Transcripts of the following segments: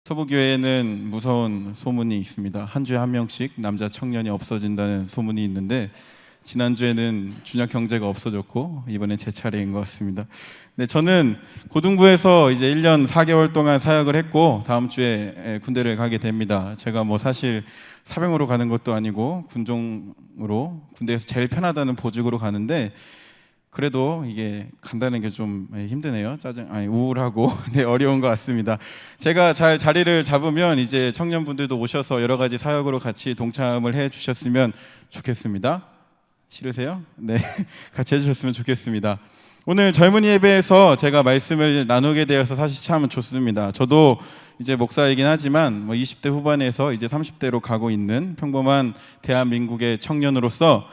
서부교회에는 무서운 소문이 있습니다. 한 주에 한 명씩 남자 청년이 없어진다는 소문이 있는데, 지난주에는 준혁 형제가 없어졌고 이번엔 제 차례인 것 같습니다. 네, 저는 고등부에서 이제 1년 4개월 동안 사역을 했고 다음 주에 군대를 가게 됩니다. 제가 사실 사병으로 가는 것도 아니고 군종으로, 군대에서 제일 편하다는 보직으로 가는데, 그래도 이게 간다는 게 좀 힘드네요. 우울하고 네, 어려운 것 같습니다. 제가 잘 자리를 잡으면 이제 청년분들도 오셔서 여러 가지 사역으로 같이 동참을 해 주셨으면 좋겠습니다. 싫으세요? 네, 같이 해주셨으면 좋겠습니다. 오늘 젊은이 예배에서 제가 말씀을 나누게 되어서 사실 참 좋습니다. 저도 이제 목사이긴 하지만 20대 후반에서 이제 30대로 가고 있는 평범한 대한민국의 청년으로서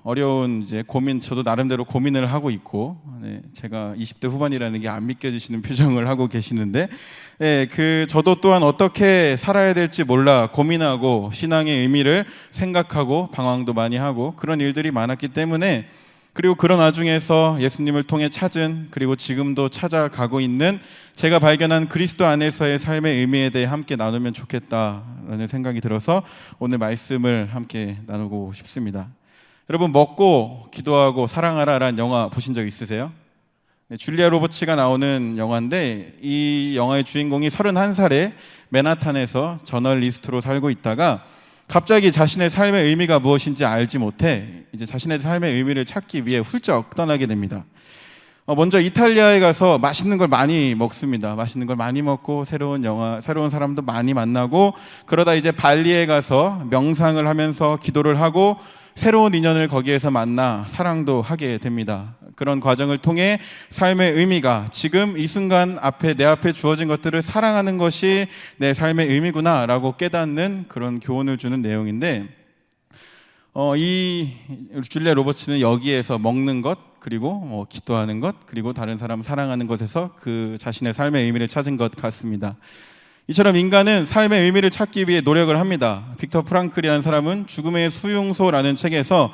어려운 이제 고민, 저도 나름대로 고민을 하고 있고, 제가 20대 후반이라는 게 안 믿겨지시는 표정을 하고 계시는데, 저도 또한 어떻게 살아야 될지 몰라 고민하고 신앙의 의미를 생각하고 방황도 많이 하고 그런 일들이 많았기 때문에, 그리고 그런 와중에서 예수님을 통해 찾은, 그리고 지금도 찾아가고 있는 제가 발견한 그리스도 안에서의 삶의 의미에 대해 함께 나누면 좋겠다라는 생각이 들어서 오늘 말씀을 함께 나누고 싶습니다. 여러분, 먹고 기도하고 사랑하라라는 영화 보신 적 있으세요? 줄리아 로버츠가 나오는 영화인데, 이 영화의 주인공이 31살에 맨하탄에서 저널리스트로 살고 있다가 갑자기 자신의 삶의 의미가 무엇인지 알지 못해 이제 자신의 삶의 의미를 찾기 위해 훌쩍 떠나게 됩니다. 먼저 이탈리아에 가서 맛있는 걸 많이 먹습니다. 맛있는 걸 많이 먹고 새로운 사람도 많이 만나고, 그러다 이제 발리에 가서 명상을 하면서 기도를 하고 새로운 인연을 거기에서 만나 사랑도 하게 됩니다. 그런 과정을 통해 삶의 의미가 지금 이 순간 내 앞에 주어진 것들을 사랑하는 것이 내 삶의 의미구나 라고 깨닫는 그런 교훈을 주는 내용인데, 이 줄리아 로버츠는 여기에서 먹는 것, 그리고 기도하는 것, 그리고 다른 사람 사랑하는 것에서 그 자신의 삶의 의미를 찾은 것 같습니다. 이처럼 인간은 삶의 의미를 찾기 위해 노력을 합니다. 빅터 프랑클이라는 사람은 죽음의 수용소라는 책에서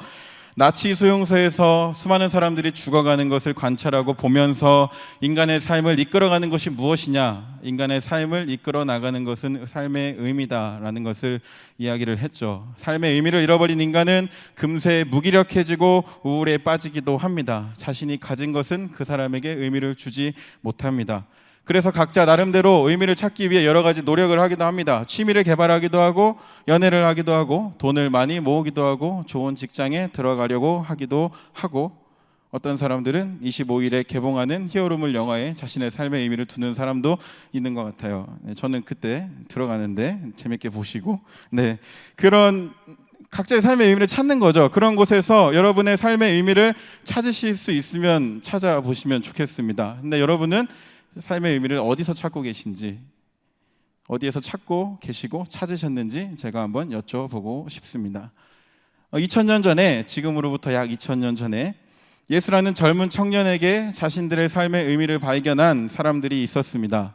나치 수용소에서 수많은 사람들이 죽어가는 것을 관찰하고 보면서 인간의 삶을 이끌어가는 것이 무엇이냐, 인간의 삶을 이끌어 나가는 것은 삶의 의미다라는 것을 이야기를 했죠. 삶의 의미를 잃어버린 인간은 금세 무기력해지고 우울에 빠지기도 합니다. 자신이 가진 것은 그 사람에게 의미를 주지 못합니다. 그래서 각자 나름대로 의미를 찾기 위해 여러 가지 노력을 하기도 합니다. 취미를 개발하기도 하고, 연애를 하기도 하고, 돈을 많이 모으기도 하고, 좋은 직장에 들어가려고 하기도 하고, 어떤 사람들은 25일에 개봉하는 히어로물 영화에 자신의 삶의 의미를 두는 사람도 있는 것 같아요. 저는 그때 들어가는데 재밌게 보시고, 그런 각자의 삶의 의미를 찾는 거죠. 그런 곳에서 여러분의 삶의 의미를 찾으실 수 있으면 찾아보시면 좋겠습니다. 근데 여러분은 삶의 의미를 어디서 찾고 계신지, 어디에서 찾고 계시고 찾으셨는지 제가 한번 여쭤보고 싶습니다. 2000년 전에, 지금으로부터 약 2000년 전에 예수라는 젊은 청년에게 자신들의 삶의 의미를 발견한 사람들이 있었습니다.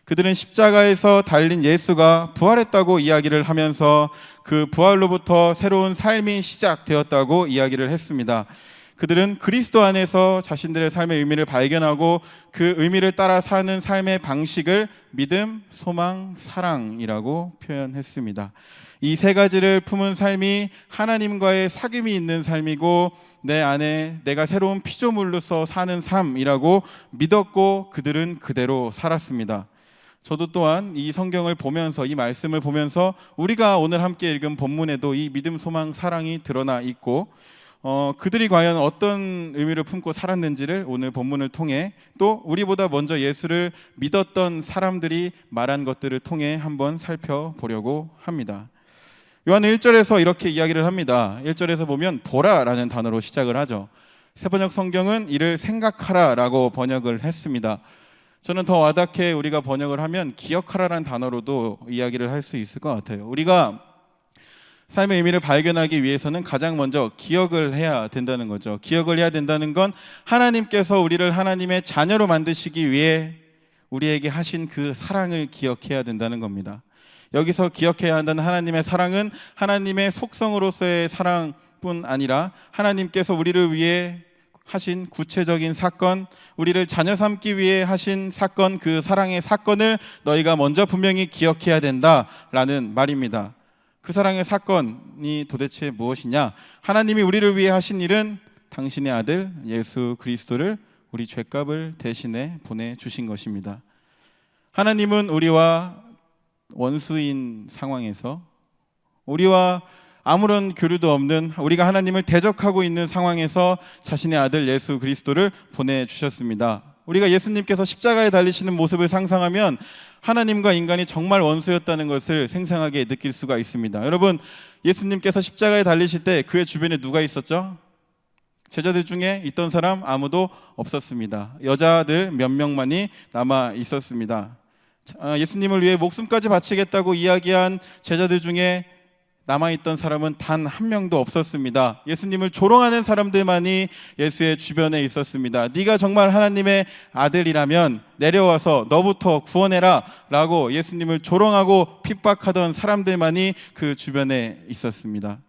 그들은 십자가에서 달린 예수가 부활했다고 이야기를 하면서 그 부활로부터 새로운 삶이 시작되었다고 이야기를 했습니다. 그들은 그리스도 안에서 자신들의 삶의 의미를 발견하고 그 의미를 따라 사는 삶의 방식을 믿음, 소망, 사랑이라고 표현했습니다. 이 세 가지를 품은 삶이 하나님과의 사귐이 있는 삶이고, 내 안에 내가 새로운 피조물로서 사는 삶이라고 믿었고 그들은 그대로 살았습니다. 저도 또한 이 성경을 보면서, 이 말씀을 보면서 우리가 오늘 함께 읽은 본문에도 이 믿음, 소망, 사랑이 드러나 있고, 그들이 과연 어떤 의미를 품고 살았는지를 오늘 본문을 통해, 또 우리보다 먼저 예수를 믿었던 사람들이 말한 것들을 통해 한번 살펴보려고 합니다. 요한 1절에서 이렇게 이야기를 합니다. 1절에서 보면 보라라는 단어로 시작을 하죠. 새번역 성경은 이를 생각하라라고 번역을 했습니다. 저는 더 와닿게 우리가 번역을 하면 기억하라라는 단어로도 이야기를 할 수 있을 것 같아요. 우리가 삶의 의미를 발견하기 위해서는 가장 먼저 기억을 해야 된다는 거죠. 기억을 해야 된다는 건 하나님께서 우리를 하나님의 자녀로 만드시기 위해 우리에게 하신 그 사랑을 기억해야 된다는 겁니다. 여기서 기억해야 한다는 하나님의 사랑은 하나님의 속성으로서의 사랑뿐 아니라 하나님께서 우리를 위해 하신 구체적인 사건, 우리를 자녀 삼기 위해 하신 사건, 그 사랑의 사건을 너희가 먼저 분명히 기억해야 된다라는 말입니다. 그 사랑의 사건이 도대체 무엇이냐? 하나님이 우리를 위해 하신 일은 당신의 아들 예수 그리스도를 우리 죄값을 대신해 보내주신 것입니다. 하나님은 우리와 원수인 상황에서, 우리와 아무런 교류도 없는, 우리가 하나님을 대적하고 있는 상황에서 자신의 아들 예수 그리스도를 보내주셨습니다. 우리가 예수님께서 십자가에 달리시는 모습을 상상하면 하나님과 인간이 정말 원수였다는 것을 생생하게 느낄 수가 있습니다. 여러분, 예수님께서 십자가에 달리실 때 그의 주변에 누가 있었죠? 제자들 중에 있던 사람 아무도 없었습니다. 여자들 몇 명만이 남아 있었습니다. 예수님을 위해 목숨까지 바치겠다고 이야기한 제자들 중에 남아있던 사람은 단 한 명도 없었습니다. 예수님을 조롱하는 사람들만이 예수의 주변에 있었습니다. 네가 정말 하나님의 아들이라면 내려와서 너부터 구원해라 라고 예수님을 조롱하고 핍박하던 사람들만이 그 주변에 있었습니다.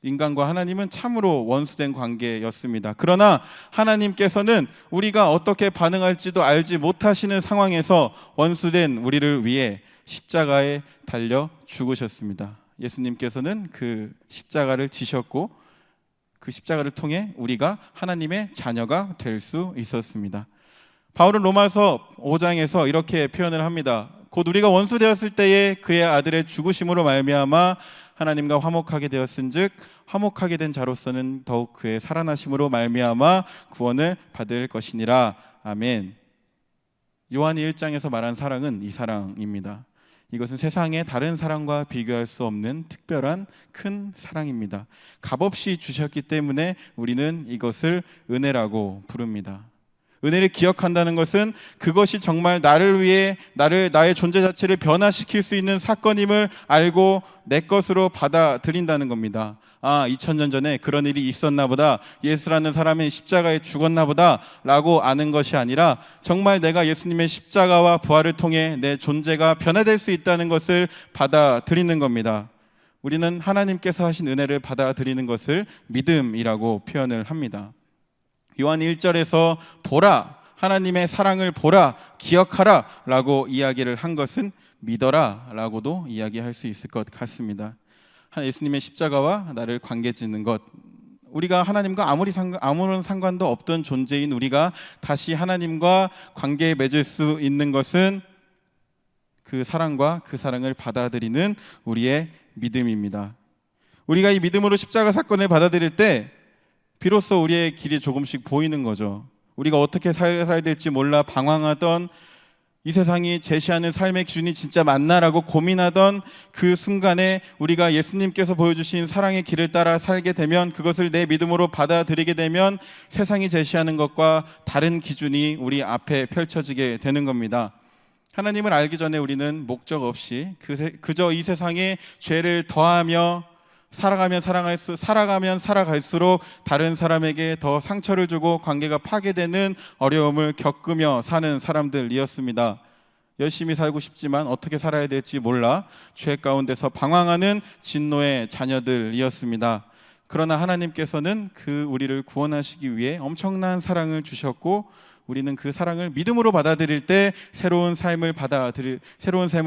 인간과 하나님은 참으로 원수된 관계였습니다. 그러나 하나님께서는 우리가 어떻게 반응할지도 알지 못하시는 상황에서 원수된 우리를 위해 십자가에 달려 죽으셨습니다. 예수님께서는 그 십자가를 지셨고 그 십자가를 통해 우리가 하나님의 자녀가 될 수 있었습니다. 바울은 로마서 5장에서 이렇게 표현을 합니다. 곧 우리가 원수 되었을 때에 그의 아들의 죽으심으로 말미암아 하나님과 화목하게 되었은즉 화목하게 된 자로서는 더욱 그의 살아나심으로 말미암아 구원을 받을 것이니라. 아멘. 요한이 1장에서 말한 사랑은 이 사랑입니다. 이것은 세상의 다른 사랑과 비교할 수 없는 특별한 큰 사랑입니다. 값없이 주셨기 때문에 우리는 이것을 은혜라고 부릅니다. 은혜를 기억한다는 것은 그것이 정말 나를 위해 나의 존재 자체를 변화시킬 수 있는 사건임을 알고 내 것으로 받아들인다는 겁니다. 2000년 전에 그런 일이 있었나 보다, 예수라는 사람이 십자가에 죽었나 보다 라고 아는 것이 아니라 정말 내가 예수님의 십자가와 부활을 통해 내 존재가 변화될 수 있다는 것을 받아들이는 겁니다. 우리는 하나님께서 하신 은혜를 받아들이는 것을 믿음이라고 표현을 합니다. 요한 1절에서 보라, 하나님의 사랑을 보라, 기억하라 라고 이야기를 한 것은 믿어라 라고도 이야기할 수 있을 것 같습니다. 예수님의 십자가와 나를 관계 짓는 것, 우리가 하나님과 아무런 상관도 없던 존재인 우리가 다시 하나님과 관계에 맺을 수 있는 것은 그 사랑과 그 사랑을 받아들이는 우리의 믿음입니다. 우리가 이 믿음으로 십자가 사건을 받아들일 때 비로소 우리의 길이 조금씩 보이는 거죠. 우리가 어떻게 살아야 될지 몰라 방황하던, 이 세상이 제시하는 삶의 기준이 진짜 맞나라고 고민하던 그 순간에 우리가 예수님께서 보여주신 사랑의 길을 따라 살게 되면, 그것을 내 믿음으로 받아들이게 되면 세상이 제시하는 것과 다른 기준이 우리 앞에 펼쳐지게 되는 겁니다. 하나님을 알기 전에 우리는 목적 없이 그저 이 세상에 죄를 더하며 살아가면 살아갈수록 다른 사람에게 더 상처를 주고 관계가 파괴되는 어려움을 겪으며 사는 사람들이었습니다. 열심히 살고 싶지만 어떻게 살아야 될지 몰라 죄 가운데서 방황하는 진노의 자녀들이었습니다. 그러나 하나님께서는 우리를 구원하시기 위해 엄청난 사랑을 주셨고, 우리는 그 사랑을 믿음으로 받아들일 때 새로운 삶을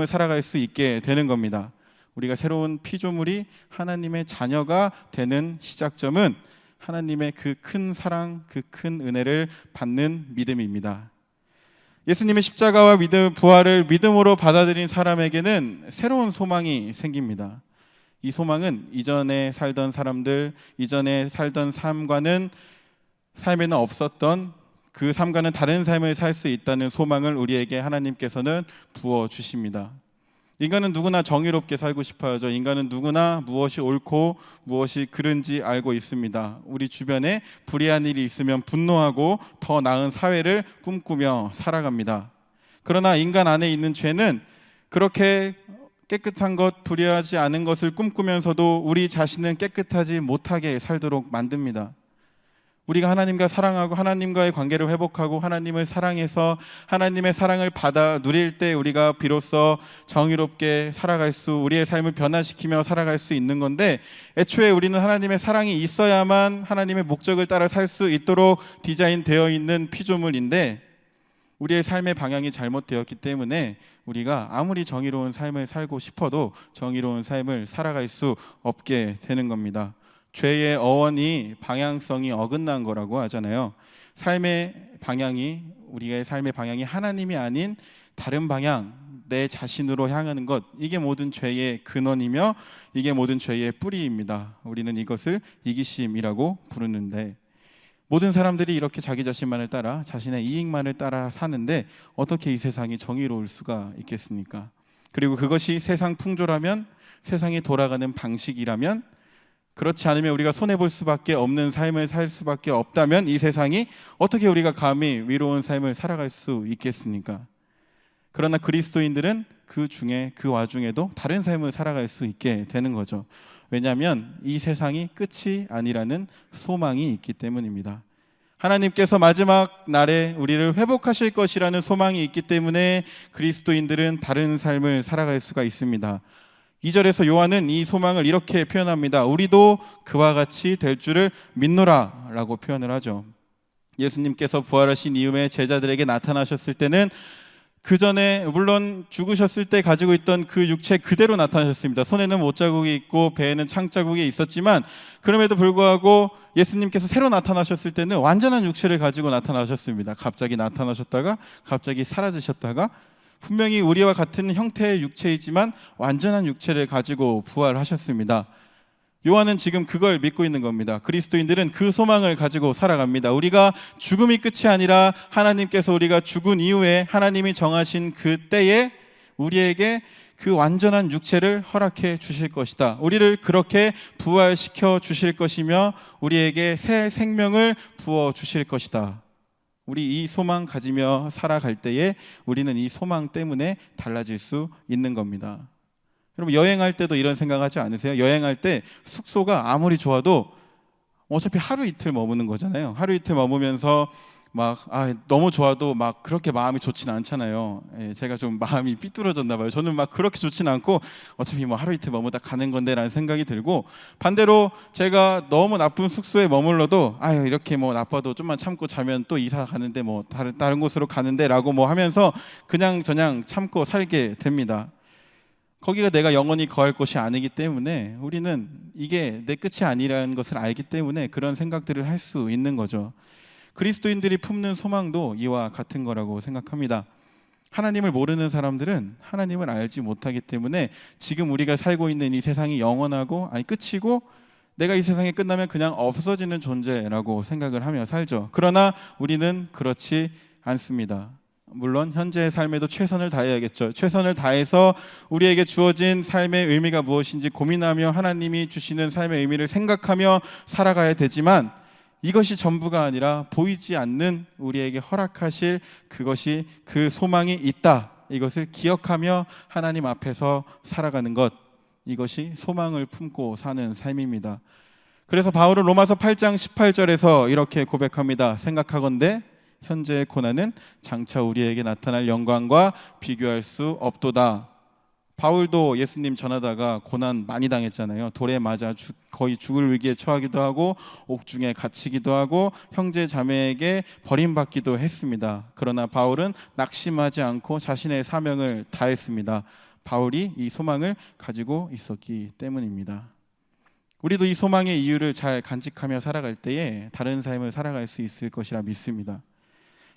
살아갈 수 있게 되는 겁니다. 우리가 새로운 피조물이 하나님의 자녀가 되는 시작점은 하나님의 그 큰 사랑, 그 큰 은혜를 받는 믿음입니다. 예수님의 십자가와 부활을 믿음으로 받아들인 사람에게는 새로운 소망이 생깁니다. 이 소망은 이전에 살던 사람들, 이전에 살던 삶에는 없었던, 그 삶과는 다른 삶을 살 수 있다는 소망을 우리에게 하나님께서는 부어주십니다. 인간은 누구나 정의롭게 살고 싶어 하죠. 인간은 누구나 무엇이 옳고 무엇이 그른지 알고 있습니다. 우리 주변에 불의한 일이 있으면 분노하고 더 나은 사회를 꿈꾸며 살아갑니다. 그러나 인간 안에 있는 죄는 그렇게 깨끗한 것, 불의하지 않은 것을 꿈꾸면서도 우리 자신은 깨끗하지 못하게 살도록 만듭니다. 우리가 하나님과 사랑하고 하나님과의 관계를 회복하고 하나님을 사랑해서 하나님의 사랑을 받아 누릴 때 우리가 비로소 정의롭게 살아갈 수, 우리의 삶을 변화시키며 살아갈 수 있는 건데, 애초에 우리는 하나님의 사랑이 있어야만 하나님의 목적을 따라 살 수 있도록 디자인되어 있는 피조물인데, 우리의 삶의 방향이 잘못되었기 때문에 우리가 아무리 정의로운 삶을 살고 싶어도 정의로운 삶을 살아갈 수 없게 되는 겁니다. 죄의 어원이 방향성이 어긋난 거라고 하잖아요. 우리의 삶의 방향이 하나님이 아닌 다른 방향, 내 자신으로 향하는 것, 이게 모든 죄의 근원이며 이게 모든 죄의 뿌리입니다. 우리는 이것을 이기심이라고 부르는데, 모든 사람들이 이렇게 자기 자신만을 따라, 자신의 이익만을 따라 사는데 어떻게 이 세상이 정의로울 수가 있겠습니까? 그리고 그것이 세상 풍조라면, 세상이 돌아가는 방식이라면, 그렇지 않으면 우리가 손해볼 수밖에 없는 삶을 살 수밖에 없다면 이 세상이 어떻게 우리가 감히 위로운 삶을 살아갈 수 있겠습니까? 그러나 그리스도인들은 그 와중에도 다른 삶을 살아갈 수 있게 되는 거죠. 왜냐하면 이 세상이 끝이 아니라는 소망이 있기 때문입니다. 하나님께서 마지막 날에 우리를 회복하실 것이라는 소망이 있기 때문에 그리스도인들은 다른 삶을 살아갈 수가 있습니다. 2절에서 요한은 이 소망을 이렇게 표현합니다. 우리도 그와 같이 될 줄을 믿노라 라고 표현을 하죠. 예수님께서 부활하신 이후에 제자들에게 나타나셨을 때는 그 전에 물론 죽으셨을 때 가지고 있던 그 육체 그대로 나타나셨습니다. 손에는 못자국이 있고 배에는 창자국이 있었지만 그럼에도 불구하고 예수님께서 새로 나타나셨을 때는 완전한 육체를 가지고 나타나셨습니다. 갑자기 나타나셨다가 갑자기 사라지셨다가, 분명히 우리와 같은 형태의 육체이지만 완전한 육체를 가지고 부활하셨습니다. 요한은 지금 그걸 믿고 있는 겁니다. 그리스도인들은 그 소망을 가지고 살아갑니다. 우리가 죽음이 끝이 아니라 하나님께서 우리가 죽은 이후에 하나님이 정하신 그 때에 우리에게 그 완전한 육체를 허락해 주실 것이다. 우리를 그렇게 부활시켜 주실 것이며 우리에게 새 생명을 부어 주실 것이다. 우리 이 소망 가지며 살아갈 때에 우리는 이 소망 때문에 달라질 수 있는 겁니다. 여러분, 여행할 때도 이런 생각하지 않으세요? 여행할 때 숙소가 아무리 좋아도 어차피 하루 이틀 머무는 거잖아요. 하루 이틀 머무면서 너무 좋아도 그렇게 마음이 좋진 않잖아요. 제가 좀 마음이 삐뚤어졌나 봐요. 저는 그렇게 좋진 않고 어차피 하루 이틀 머무다 가는 건데 라는 생각이 들고, 반대로 제가 너무 나쁜 숙소에 머물러도 이렇게 나빠도 좀만 참고 자면 또 이사 가는데 다른 곳으로 가는데 라고 하면서 그냥 참고 살게 됩니다. 거기가 내가 영원히 거할 곳이 아니기 때문에 우리는 이게 내 끝이 아니라는 것을 알기 때문에 그런 생각들을 할 수 있는 거죠. 그리스도인들이 품는 소망도 이와 같은 거라고 생각합니다. 하나님을 모르는 사람들은 하나님을 알지 못하기 때문에 지금 우리가 살고 있는 이 세상이 영원하고 끝이고 내가 이 세상에 끝나면 그냥 없어지는 존재라고 생각을 하며 살죠. 그러나 우리는 그렇지 않습니다. 물론 현재의 삶에도 최선을 다해야겠죠. 최선을 다해서 우리에게 주어진 삶의 의미가 무엇인지 고민하며 하나님이 주시는 삶의 의미를 생각하며 살아가야 되지만, 이것이 전부가 아니라 보이지 않는 우리에게 허락하실 그것이, 그 소망이 있다, 이것을 기억하며 하나님 앞에서 살아가는 것, 이것이 소망을 품고 사는 삶입니다. 그래서 바울은 로마서 8장 18절에서 이렇게 고백합니다. 생각하건대 현재의 고난은 장차 우리에게 나타날 영광과 비교할 수 없도다. 바울도 예수님 전하다가 고난 많이 당했잖아요. 돌에 맞아 거의 죽을 위기에 처하기도 하고 옥중에 갇히기도 하고 형제 자매에게 버림받기도 했습니다. 그러나 바울은 낙심하지 않고 자신의 사명을 다했습니다. 바울이 이 소망을 가지고 있었기 때문입니다. 우리도 이 소망의 이유를 잘 간직하며 살아갈 때에 다른 삶을 살아갈 수 있을 것이라 믿습니다.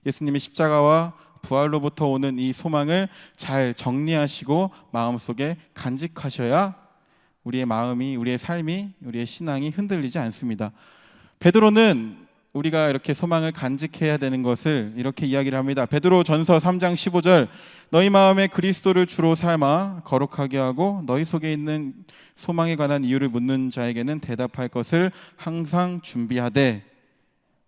예수님의 십자가와 부활로부터 오는 이 소망을 잘 정리하시고 마음속에 간직하셔야 우리의 마음이, 우리의 삶이, 우리의 신앙이 흔들리지 않습니다. 베드로는 우리가 이렇게 소망을 간직해야 되는 것을 이렇게 이야기를 합니다. 베드로 전서 3장 15절, 너희 마음에 그리스도를 주로 삼아 거룩하게 하고 너희 속에 있는 소망에 관한 이유를 묻는 자에게는 대답할 것을 항상 준비하되.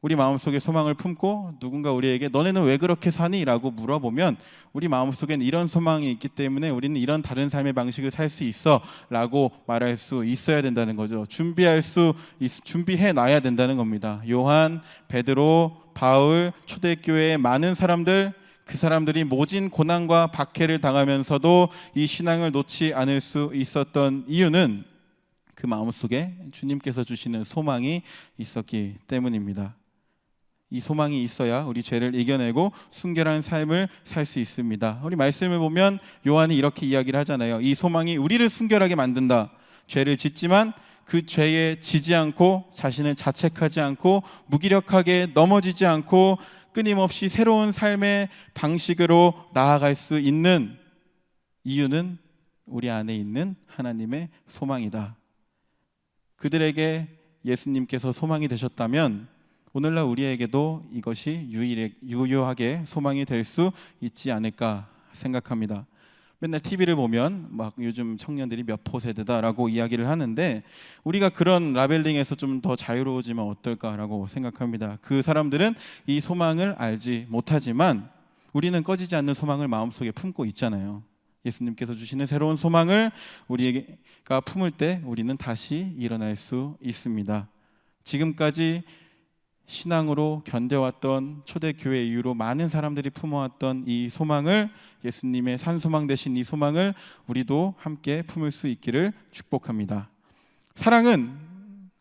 우리 마음속에 소망을 품고 누군가 우리에게 너네는 왜 그렇게 사니? 라고 물어보면 우리 마음속엔 이런 소망이 있기 때문에 우리는 이런 다른 삶의 방식을 살 수 있어 라고 말할 수 있어야 된다는 거죠. 준비해 놔야 된다는 겁니다. 요한, 베드로, 바울, 초대교회의 많은 사람들, 그 사람들이 모진 고난과 박해를 당하면서도 이 신앙을 놓지 않을 수 있었던 이유는 그 마음속에 주님께서 주시는 소망이 있었기 때문입니다. 이 소망이 있어야 우리 죄를 이겨내고 순결한 삶을 살 수 있습니다. 우리 말씀을 보면 요한이 이렇게 이야기를 하잖아요. 이 소망이 우리를 순결하게 만든다. 죄를 짓지만 그 죄에 지지 않고 자신을 자책하지 않고 무기력하게 넘어지지 않고 끊임없이 새로운 삶의 방식으로 나아갈 수 있는 이유는 우리 안에 있는 하나님의 소망이다. 그들에게 예수님께서 소망이 되셨다면 오늘날 우리에게도 이것이 유효하게 소망이 될 수 있지 않을까 생각합니다. 맨날 TV를 보면 막 요즘 청년들이 몇 포 세대다라고 이야기를 하는데 우리가 그런 라벨링에서 좀 더 자유로워지면 어떨까라고 생각합니다. 그 사람들은 이 소망을 알지 못하지만 우리는 꺼지지 않는 소망을 마음속에 품고 있잖아요. 예수님께서 주시는 새로운 소망을 우리가 품을 때 우리는 다시 일어날 수 있습니다. 지금까지 신앙으로 견뎌왔던 초대교회 이후로 많은 사람들이 품어왔던 이 소망을, 예수님의 산소망 되신 이 소망을 우리도 함께 품을 수 있기를 축복합니다. 사랑은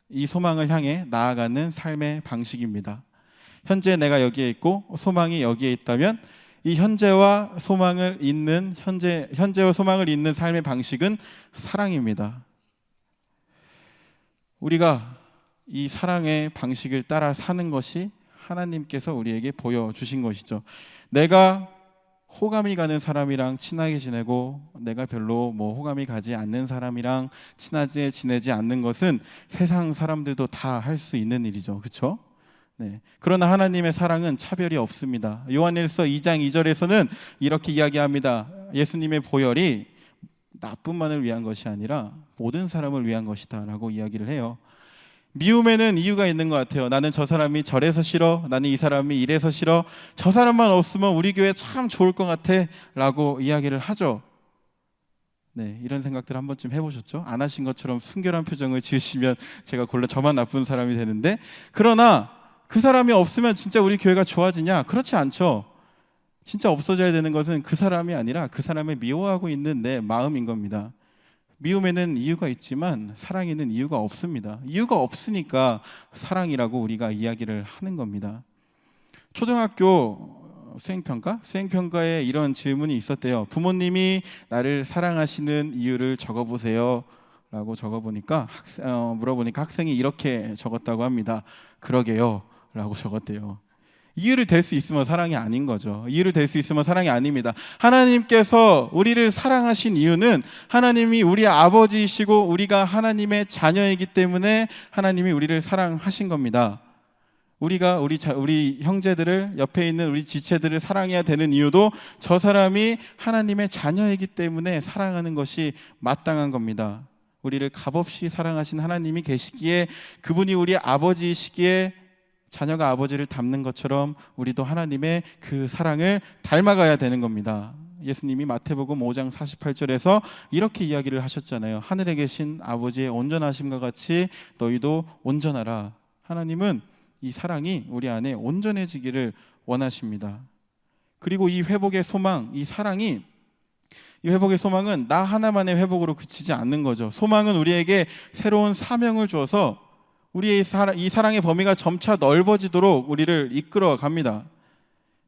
이 소망을 향해 나아가는 삶의 방식입니다. 현재 내가 여기에 있고 소망이 여기에 있다면 이 현재와 소망을 잇는 삶의 방식은 사랑입니다. 우리가 이 사랑의 방식을 따라 사는 것이 하나님께서 우리에게 보여주신 것이죠. 내가 호감이 가는 사람이랑 친하게 지내고 내가 별로 호감이 가지 않는 사람이랑 친하게 지내지 않는 것은 세상 사람들도 다 할 수 있는 일이죠. 그렇죠? 네. 그러나 하나님의 사랑은 차별이 없습니다. 요한일서 2장 2절에서는 이렇게 이야기합니다. 예수님의 보혈이 나뿐만을 위한 것이 아니라 모든 사람을 위한 것이다 라고 이야기를 해요. 미움에는 이유가 있는 것 같아요. 나는 저 사람이 저래서 싫어, 나는 이 사람이 이래서 싫어, 저 사람만 없으면 우리 교회 참 좋을 것 같아 라고 이야기를 하죠. 네, 이런 생각들 한 번쯤 해보셨죠? 안 하신 것처럼 순결한 표정을 지으시면 제가 골라 저만 나쁜 사람이 되는데, 그러나 그 사람이 없으면 진짜 우리 교회가 좋아지냐? 그렇지 않죠. 진짜 없어져야 되는 것은 그 사람이 아니라 그 사람을 미워하고 있는 내 마음인 겁니다. 미움에는 이유가 있지만 사랑에는 이유가 없습니다. 이유가 없으니까 사랑이라고 우리가 이야기를 하는 겁니다. 초등학교 수행평가에 이런 질문이 있었대요. 부모님이 나를 사랑하시는 이유를 적어보세요 라고 물어보니까 학생이 이렇게 적었다고 합니다. 그러게요 라고 적었대요. 이유를 댈 수 있으면 사랑이 아닌 거죠. 이유를 댈 수 있으면 사랑이 아닙니다. 하나님께서 우리를 사랑하신 이유는 하나님이 우리 아버지이시고 우리가 하나님의 자녀이기 때문에 하나님이 우리를 사랑하신 겁니다. 우리가 우리 형제들을, 옆에 있는 우리 지체들을 사랑해야 되는 이유도 저 사람이 하나님의 자녀이기 때문에 사랑하는 것이 마땅한 겁니다. 우리를 값없이 사랑하신 하나님이 계시기에, 그분이 우리 아버지이시기에 자녀가 아버지를 닮는 것처럼 우리도 하나님의 그 사랑을 닮아가야 되는 겁니다. 예수님이 마태복음 5장 48절에서 이렇게 이야기를 하셨잖아요. 하늘에 계신 아버지의 온전하심과 같이 너희도 온전하라. 하나님은 이 사랑이 우리 안에 온전해지기를 원하십니다. 그리고 이 회복의 소망, 이 회복의 소망은 나 하나만의 회복으로 그치지 않는 거죠. 소망은 우리에게 새로운 사명을 주어서 우리의 이 사랑의 범위가 점차 넓어지도록 우리를 이끌어 갑니다.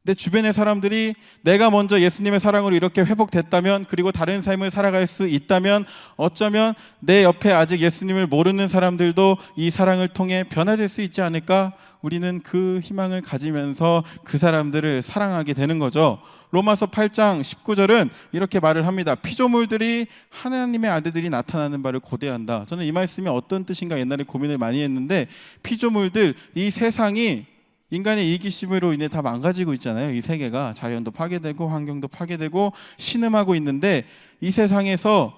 내 주변의 사람들이 내가 먼저 예수님의 사랑으로 이렇게 회복됐다면, 그리고 다른 삶을 살아갈 수 있다면, 어쩌면 내 옆에 아직 예수님을 모르는 사람들도 이 사랑을 통해 변화될 수 있지 않을까? 우리는 그 희망을 가지면서 그 사람들을 사랑하게 되는 거죠. 로마서 8장 19절은 이렇게 말을 합니다. 피조물들이 하나님의 아들들이 나타나는 바를 고대한다. 저는 이 말씀이 어떤 뜻인가 옛날에 고민을 많이 했는데, 피조물들, 이 세상이 인간의 이기심으로 인해 다 망가지고 있잖아요. 이 세계가 자연도 파괴되고 환경도 파괴되고 신음하고 있는데, 이 세상에서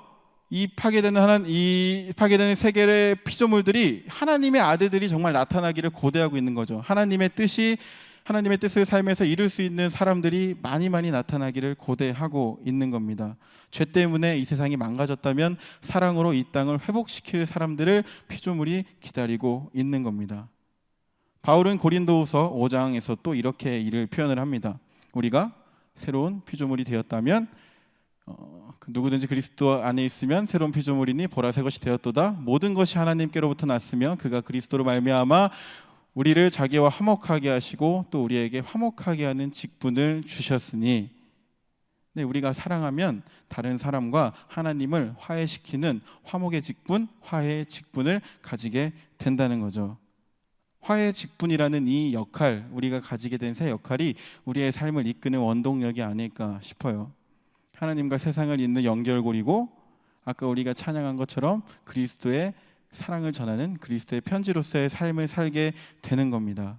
이 파괴되는 세계의 피조물들이 하나님의 아들들이 정말 나타나기를 고대하고 있는 거죠. 하나님의 뜻을 삶에서 이룰 수 있는 사람들이 많이 나타나기를 고대하고 있는 겁니다. 죄 때문에 이 세상이 망가졌다면 사랑으로 이 땅을 회복시킬 사람들을 피조물이 기다리고 있는 겁니다. 바울은 고린도후서 5장에서 또 이렇게 이를 표현을 합니다. 우리가 새로운 피조물이 되었다면 누구든지 그리스도 안에 있으면 새로운 피조물이니 보라새 것이 되었도다. 모든 것이 하나님께로부터 났으며 그가 그리스도로 말미암아 우리를 자기와 화목하게 하시고 또 우리에게 화목하게 하는 직분을 주셨으니, 네, 우리가 사랑하면 다른 사람과 하나님을 화해시키는 화목의 직분, 화해의 직분을 가지게 된다는 거죠. 화해의 직분이라는 이 역할, 우리가 가지게 된 새 역할이 우리의 삶을 이끄는 원동력이 아닐까 싶어요. 하나님과 세상을 잇는 연결고리고, 아까 우리가 찬양한 것처럼 그리스도의 사랑을 전하는 그리스도의 편지로서의 삶을 살게 되는 겁니다.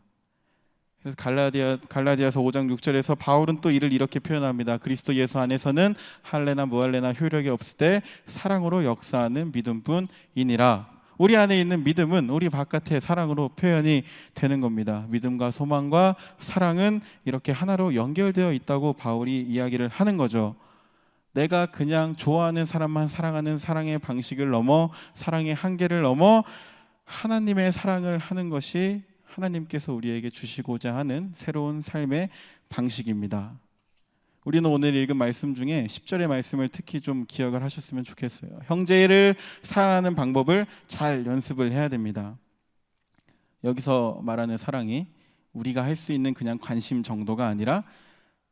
그래서 갈라디아서 5장 6절에서 바울은 또 이를 이렇게 표현합니다. 그리스도 예수 안에서는 할례나 무할례나 효력이 없을 때 사랑으로 역사하는 믿음뿐이니라. 우리 안에 있는 믿음은 우리 바깥의 사랑으로 표현이 되는 겁니다. 믿음과 소망과 사랑은 이렇게 하나로 연결되어 있다고 바울이 이야기를 하는 거죠. 내가 그냥 좋아하는 사람만 사랑하는 사랑의 방식을 넘어, 사랑의 한계를 넘어 하나님의 사랑을 하는 것이 하나님께서 우리에게 주시고자 하는 새로운 삶의 방식입니다. 우리는 오늘 읽은 말씀 중에 10절의 말씀을 특히 좀 기억을 하셨으면 좋겠어요. 형제를 사랑하는 방법을 잘 연습을 해야 됩니다. 여기서 말하는 사랑이 우리가 할 수 있는 그냥 관심 정도가 아니라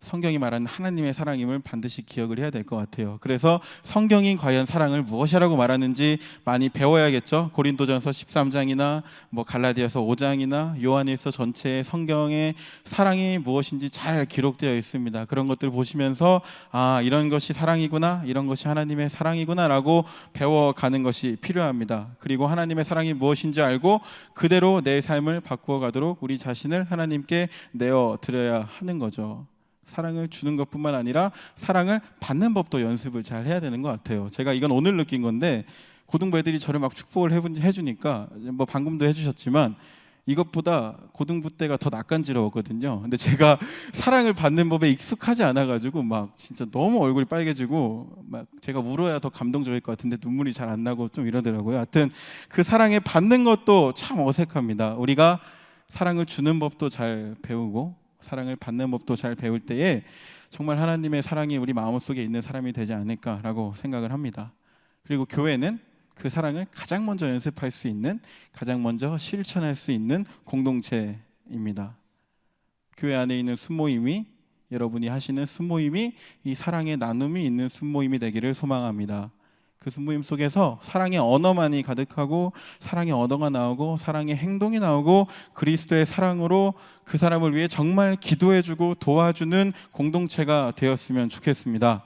성경이 말하는 하나님의 사랑임을 반드시 기억을 해야 될 것 같아요. 그래서 성경이 과연 사랑을 무엇이라고 말하는지 많이 배워야겠죠. 고린도전서 13장이나 갈라디아서 5장이나 요한일서 전체의 성경의 사랑이 무엇인지 잘 기록되어 있습니다. 그런 것들 보시면서 이런 것이 사랑이구나, 이런 것이 하나님의 사랑이구나 라고 배워가는 것이 필요합니다. 그리고 하나님의 사랑이 무엇인지 알고 그대로 내 삶을 바꾸어 가도록 우리 자신을 하나님께 내어드려야 하는 거죠. 사랑을 주는 것뿐만 아니라 사랑을 받는 법도 연습을 잘 해야 되는 것 같아요. 제가 이건 오늘 느낀 건데, 고등부 애들이 저를 막 축복을 해주니까 방금도 해주셨지만 이것보다 고등부 때가 더 낯간지러웠거든요. 근데 제가 사랑을 받는 법에 익숙하지 않아가지고 막 진짜 너무 얼굴이 빨개지고 막 제가 울어야 더 감동적일 것 같은데 눈물이 잘 안 나고 좀 이러더라고요. 하여튼 그 사랑을 받는 것도 참 어색합니다. 우리가 사랑을 주는 법도 잘 배우고 사랑을 받는 법도 잘 배울 때에 정말 하나님의 사랑이 우리 마음속에 있는 사람이 되지 않을까라고 생각을 합니다. 그리고 교회는 그 사랑을 가장 먼저 연습할 수 있는, 가장 먼저 실천할 수 있는 공동체입니다. 교회 안에 있는 순모임이, 여러분이 하시는 순모임이 이 사랑의 나눔이 있는 순모임이 되기를 소망합니다. 그 순모임 속에서 사랑의 언어만이 가득하고 사랑의 언어가 나오고 사랑의 행동이 나오고 그리스도의 사랑으로 그 사람을 위해 정말 기도해주고 도와주는 공동체가 되었으면 좋겠습니다.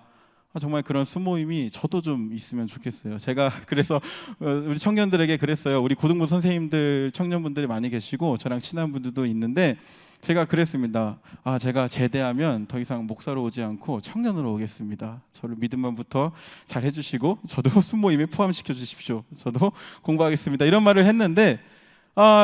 정말 그런 순모임이 저도 좀 있으면 좋겠어요. 제가 그래서 우리 청년들에게 그랬어요. 우리 고등부 선생님들, 청년분들이 많이 계시고 저랑 친한 분들도 있는데 제가 그랬습니다. 제가 제대하면 더 이상 목사로 오지 않고 청년으로 오겠습니다. 저를 믿음만부터 잘 해주시고 저도 순모임에 포함시켜 주십시오. 저도 공부하겠습니다. 이런 말을 했는데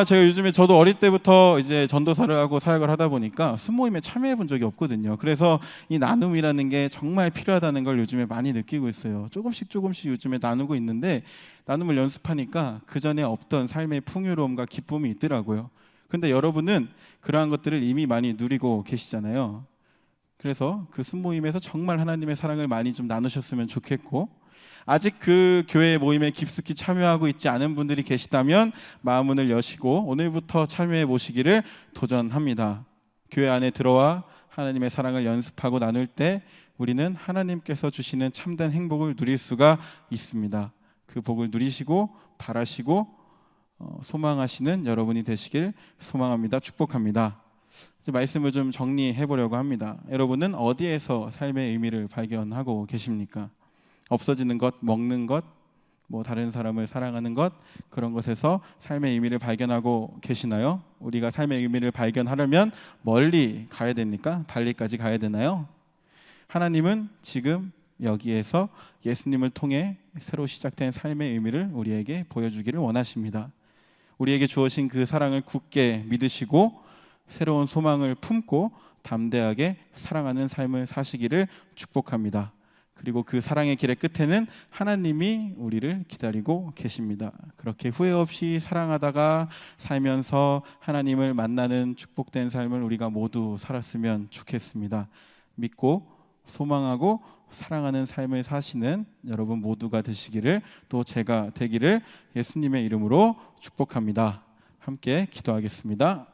제가 요즘에 저도 어릴 때부터 이제 전도사를 하고 사역을 하다 보니까 순모임에 참여해 본 적이 없거든요. 그래서 이 나눔이라는 게 정말 필요하다는 걸 요즘에 많이 느끼고 있어요. 조금씩 요즘에 나누고 있는데 나눔을 연습하니까 그 전에 없던 삶의 풍요로움과 기쁨이 있더라고요. 근데 여러분은 그러한 것들을 이미 많이 누리고 계시잖아요. 그래서 그 순모임에서 정말 하나님의 사랑을 많이 좀 나누셨으면 좋겠고, 아직 그 교회 모임에 깊숙이 참여하고 있지 않은 분들이 계시다면 마음문을 여시고 오늘부터 참여해 보시기를 도전합니다. 교회 안에 들어와 하나님의 사랑을 연습하고 나눌 때 우리는 하나님께서 주시는 참된 행복을 누릴 수가 있습니다. 그 복을 누리시고 바라시고 소망하시는 여러분이 되시길 소망합니다. 축복합니다. 이제 말씀을 좀 정리해 보려고 합니다. 여러분은 어디에서 삶의 의미를 발견하고 계십니까? 없어지는 것, 먹는 것, 다른 사람을 사랑하는 것, 그런 것에서 삶의 의미를 발견하고 계시나요? 우리가 삶의 의미를 발견하려면 멀리 가야 됩니까? 발리까지 가야 되나요? 하나님은 지금 여기에서 예수님을 통해 새로 시작된 삶의 의미를 우리에게 보여주기를 원하십니다. 우리에게 주어진 그 사랑을 굳게 믿으시고 새로운 소망을 품고 담대하게 사랑하는 삶을 사시기를 축복합니다. 그리고 그 사랑의 길의 끝에는 하나님이 우리를 기다리고 계십니다. 그렇게 후회 없이 사랑하다가 살면서 하나님을 만나는 축복된 삶을 우리가 모두 살았으면 좋겠습니다. 믿고 소망하고 사랑하는 삶을 사시는 여러분 모두가 되시기를, 또 제가 되기를 예수님의 이름으로 축복합니다. 함께 기도하겠습니다.